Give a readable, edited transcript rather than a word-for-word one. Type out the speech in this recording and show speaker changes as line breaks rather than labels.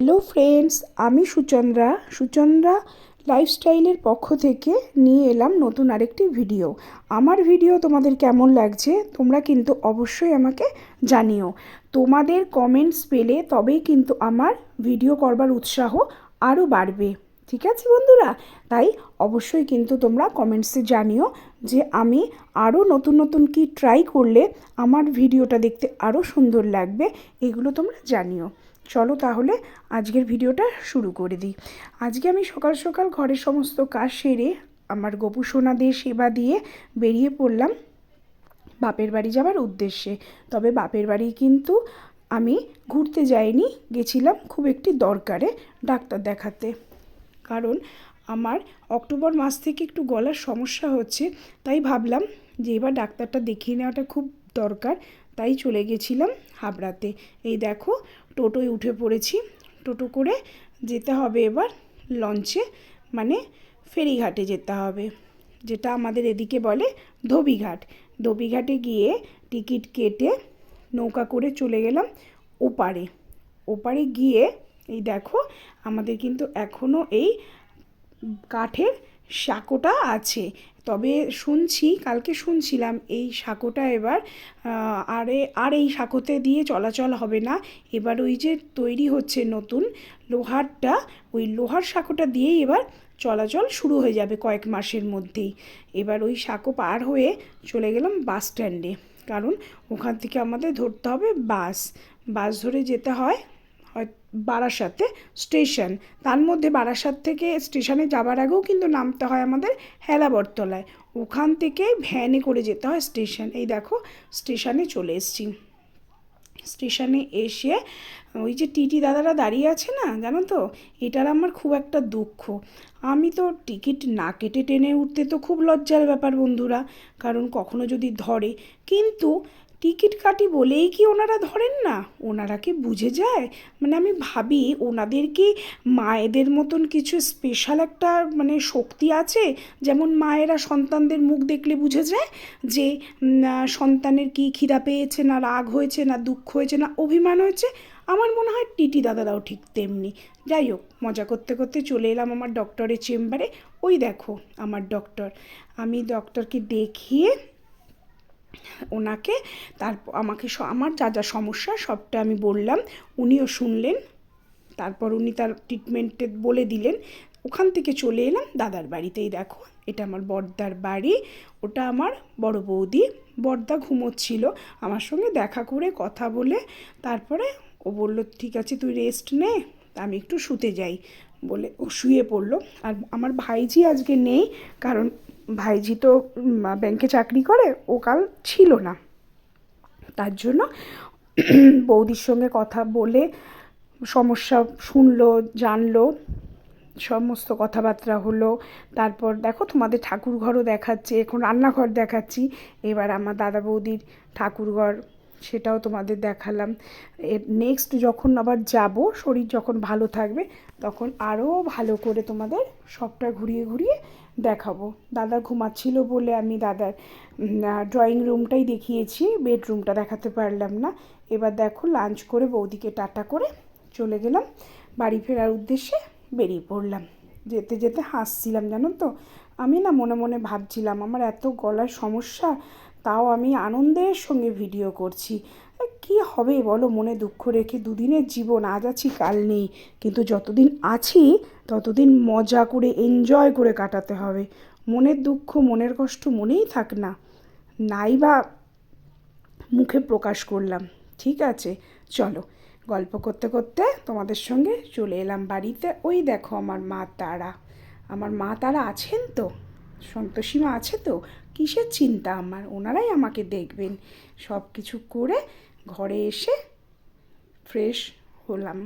Hello friends, আমি সুচন্দ্রা লাইফস্টাইলের পক্ষ থেকে নিয়ে এলাম নতুন আরেকটি ভিডিও। আমার ভিডিও তোমাদের কেমন লাগছে তোমরা কিন্তু অবশ্যই আমাকে জানিও। তোমাদের কমেন্টস পেলে তবেই কিন্তু আমার ভিডিও করবার উৎসাহ আরও বাড়বে। ঠিক আছে বন্ধুরা, তাই অবশ্যই কিন্তু তোমরা কমেন্টসে জানিও যে আমি আরও নতুন নতুন কি ট্রাই করলে আমার ভিডিওটা দেখতে আরও সুন্দর লাগবে, এগুলো তোমরা জানিও। চলো তাহলে আজকের ভিডিওটা শুরু করে দিই। আজকে আমি সকাল সকাল ঘরের সমস্ত কাজ সেরে আমার গোপু সোনাদের সেবা দিয়ে বেরিয়ে পড়লাম বাপের বাড়ি যাওয়ার উদ্দেশ্যে। তবে বাপের বাড়ি কিন্তু আমি ঘুরতে যাইনি, গেছিলাম খুব একটি দরকারে ডাক্তার দেখাতে। কারণ আমার অক্টোবর মাস থেকে একটু গলার সমস্যা হচ্ছে, তাই ভাবলাম যে এবার ডাক্তারটা দেখিয়ে নেওয়াটা খুব দরকার। তাই চলে গেছিলাম হাবড়াতে। এই দেখো টোটোয় উঠে পড়েছি। টোটো করে যেতে হবে এবার লঞ্চে, মানে ফেরিঘাটে যেতে হবে, যেটা আমাদের এদিকে বলে ধোবিঘাট। ধোবিঘাটে গিয়ে টিকিট কেটে নৌকা করে চলে গেলাম ওপারে। ওপারে গিয়ে এই দেখো আমাদের কিন্তু এখনও এই কাঠের সাঁকোটা আছে। তবে কালকে শুনছিলাম এই সাঁকোটা এবার আর এই সাঁকোতে দিয়ে চলাচল হবে না। এবার ওই যে তৈরি হচ্ছে নতুন লোহারটা, ওই লোহার সাঁকোটা দিয়েই এবার চলাচল শুরু হয়ে যাবে কয়েক মাসের মধ্যেই। এবার ওই সাঁকো পার হয়ে চলে গেলাম বাস স্ট্যান্ডে, কারণ ওখান থেকে আমাদের ধরতে হবে বাস ধরে যেতে হয় বারাসাতে স্টেশন। তার মধ্যে বারাসাত থেকে স্টেশনে যাবার আগেও কিন্তু নামতে হয় আমাদের হেলাবরতলায়। ওখান থেকে ভ্যানে করে যেতে হয় স্টেশন। এই দেখো স্টেশনে চলে এসেছি। স্টেশনে এসে ওই যে টিটি দাদারা দাঁড়িয়ে আছে না, জানো তো, এটার আমার খুব একটা দুঃখ। আমি তো টিকিট না কেটে ট্রেনে উঠতে তো খুব লজ্জার ব্যাপার বন্ধুরা, কারণ কখনো যদি ধরে। কিন্তু টিকিট কাটি বলেই কি ওনারা ধরেন না? ওনারা কি বুঝে যায়? মানে আমি ভাবি ওনাদের কি মায়েদের মতন কিছু স্পেশাল একটা মানে শক্তি আছে, যেমন মায়েরা সন্তানদের মুখ দেখলে বুঝে যায় যে সন্তানের কি খিদা পেয়েছে, না রাগ হয়েছে, না দুঃখ হয়েছে, না অভিমান হয়েছে। আমার মনে হয় টিটি দাদারাও ঠিক তেমনি। যাই হোক, মজা করতে করতে চলে এলাম আমার ডক্টরের চেম্বারে। ওই দেখো আমার ডক্টর। আমি ডক্টরকে দেখিয়ে ওনাকে তারপর আমাকে আমার যা যা সমস্যা সবটা আমি বললাম, উনিও শুনলেন। তারপর উনি তার ট্রিটমেন্টে বলে দিলেন। ওখান থেকে চলে এলাম দাদার বাড়িতেই। দেখো এটা আমার বড়দার বাড়ি, ওটা আমার বড় বৌদি। বড়দা ঘুমোচ্ছিল, আমার সঙ্গে দেখা করে কথা বলে তারপরে ও বলল ঠিক আছে তুই রেস্ট নে, আমি একটু শুতে যাই বলে ও শুয়ে পড়লো। আর আমার ভাইঝি আজকে নেই, কারণ ভাইঝি তো ব্যাংকে চাকরি করে, ও কাল ছিল না। তার জন্য বৌদির সঙ্গে কথা বলে সমস্যা শুনলো, জানলো, সমস্ত কথাবার্তা হলো। তারপর দেখো তোমাদের ঠাকুরঘরও দেখাচ্ছে, এখন রান্নাঘর দেখাচ্ছি। এবার আমার দাদা বৌদির ঠাকুরঘর, সেটাও তোমাদের দেখালাম। নেক্সট যখন আবার যাব, শরীর যখন ভালো থাকবে, তখন আরও ভালো করে তোমাদের সবটা ঘুরিয়ে ঘুরিয়ে দেখাবো। দাদা ঘুমাচ্ছিল বলে আমি দাদার ড্রয়িং রুমটাই দেখিয়েছি, বেডরুমটা দেখাতে পারলাম না। এবার দেখো লাঞ্চ করে বৌদিকে টাটা করে চলে গেলাম বাড়ি ফেরার উদ্দেশ্যে। বেরিয়ে পড়লাম। যেতে যেতে হাসছিলাম, জানো তো। আমি না মনে মনে ভাবছিলাম আমার এত গলার সমস্যা, তাও আমি আনন্দের সঙ্গে ভিডিও করছি। কি হবে বলো, মনে দুঃখ রেখে? দুদিনের জীবন, আজ আছি কাল নেই, কিন্তু যতদিন আছি ততদিন মজা করে এনজয় করে কাটাতে হবে। মনের দুঃখ মনের কষ্ট মনেই থাক না, নাই বা মুখে প্রকাশ করলাম। ঠিক আছে, চলো গল্প করতে করতে তোমাদের সঙ্গে চলে এলাম বাড়িতে। ওই দেখো আমার মা তারা আছেন তো, সন্তোষী মা আছে তো, কিসের চিন্তা আমার, ওনারাই আমাকে দেখবেন। সব কিছু করে ঘরে এসে ফ্রেশ হলাম।